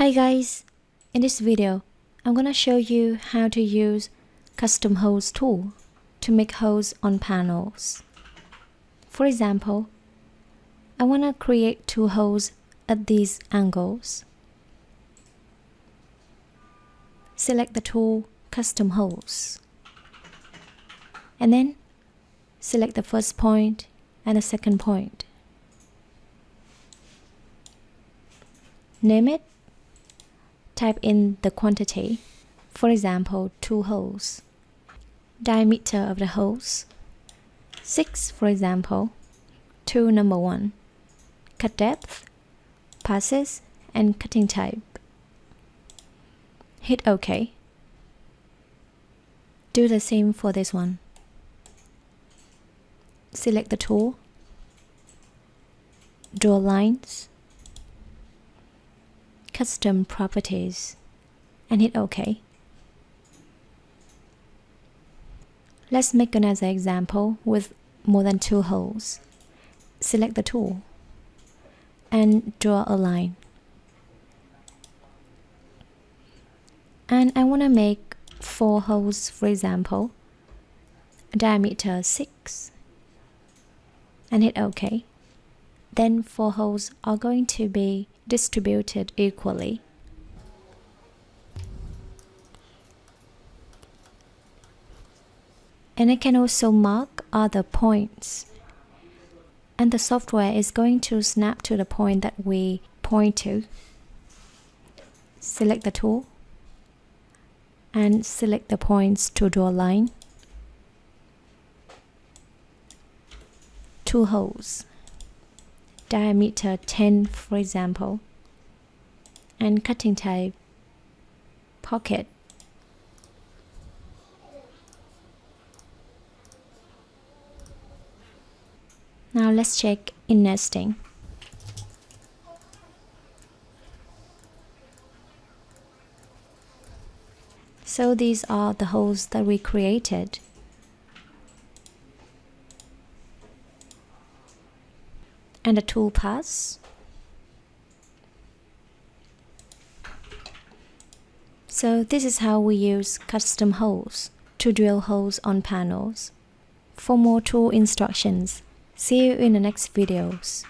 Hi guys, in this video, I'm gonna show you how to use Custom Holes tool to make holes on panels. For example, I wanna create two holes at these angles. Select the tool Custom Holes, and then select the first point and the second point. Name it. Type in the quantity, for example, 2 holes. Diameter of the holes, 6 for example, tool number 1. Cut depth, passes, and cutting type. Hit OK. Do the same for this one. Select the tool, draw lines, custom properties, and hit OK. Let's make another example with more than 2 holes. Select the tool and draw a line. And I want to make 4 holes, for example, diameter 6, and hit OK. Then 4 holes are going to be distributed equally. And I can also mark other points. And the software is going to snap to the point that we point to. Select the tool and select the points to draw a line. 2 holes. Diameter 10 for example, and cutting type pocket. Now let's check in nesting. So these are the holes that we created. And the tool pass. So this is how we use custom holes to drill holes on panels. For more tool instructions, see you in the next videos.